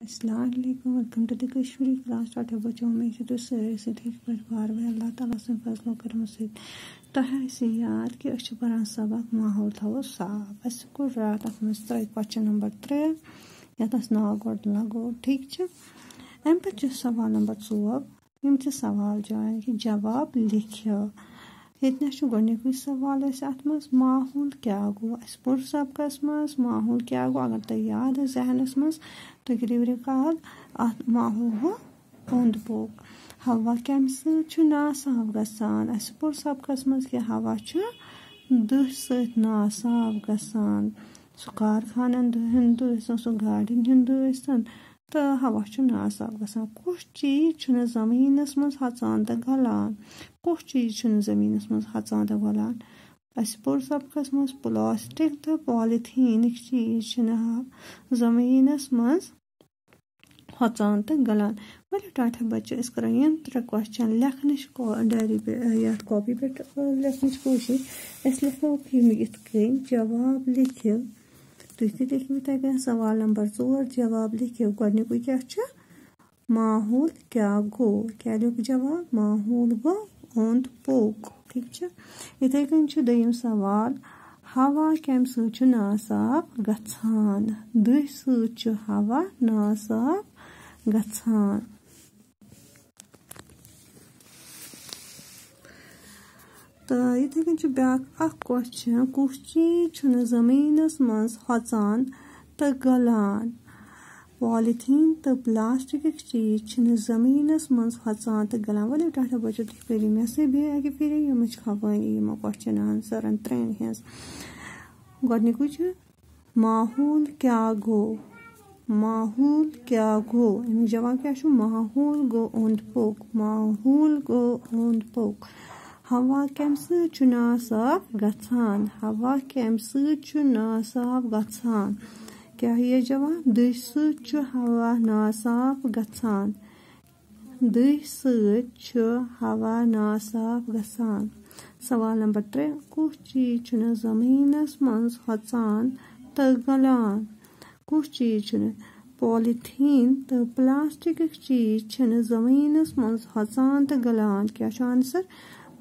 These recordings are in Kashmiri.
अस्सलाम वालेकुम welcome to the Kashmiri class टाटा बच्चों में तो सारे ठीक बार बार अल्लाह ताला से फजलो करम से तह याद कि पढ़ान सबक माहौल थो साफ अस को रात क्वेश्चन नंबर 3 यत नाव गोड लगो ठीक अम पे सवाल नंबर 4 यम सवाल जान कि जवाब लिखो इतना गोक सवाल अत माहौल क्या गो अस पुर सबकस मज माहौल क्या गो अगर तुम याद जहनस मज तुम करो रिकॉल अत माहौल गो ओंद पोक हवा कम नासाफ गसान अस पुर सबकस मज कि हवा दुह सत नासाफ गसान सो कारखानन हंद दुह सो गाड़िन हंद दुह तो हवा नासाफ गसान कुछ चीज जमीनस मज हचान तो गलान कुछ चीज जमीनस मज हचान तो गलान अस पुर सबकस मज प्लास्टिक तो पॉलीथीन चीज जमीनस मज हचान तो गलान वलो टाटा बच्चे इस करो यम 3 क्वेश्चन लिखने डायरी पे या कॉपी पे लिखने कोशिश इस लिखो कि जवाब लिखो तुम लिखो तक सवाल नंबर 4 जवाब लिखो गोडनिक क्या माहौल क्या गो क्या लिख जवाब माहौल गो ओंद पोक ठीक इथे दोयम सवाल हवा कम नासाफ गछान दुह सत हवा नासाफ गछान तो इथे ब्या क्वेश्चन कुछ चीज जमीनस मज हचान तो गलान पॉलीथीन तो प्लास्टिक चीज जमीनस मज हचान तो गलान वो टाटा बच्चो तुम करो मे से फिर यम खबानी यमो क्वेश्चन आंसर 3 हज गोडनिक माहौल क्या गो माहौल क्या गो अमिक जवाब क्या माहौल गो ओंद पोक माहौल गो ओंद पोक हवा कम नासाफ गछान हवा कम नासाफ गछान क्या है ये जवाब दुह सत हवा नासाफ गछान दुह सत हवा नासाफ गछान सवाल नंबर 3 कुछ चीज जमीनस मज हचान तो गलान कुछ चीज पॉलीथीन तो प्लास्टिक चीज जमीनस मज हचान तो गलान क्या आंसर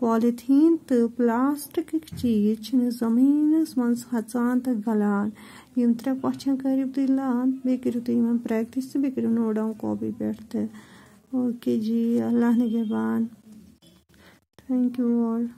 पॉलीथीन तो प्लास्टिक चीज जमीनस मज हचान तो गलान यम 3 क्वेश्चन करो तुम लान बे करो तुम प्रैक्टिस बे करो नोट डाउन कॉपी पे ओके जी अल्लाह निगहबान थैंक यू ऑल।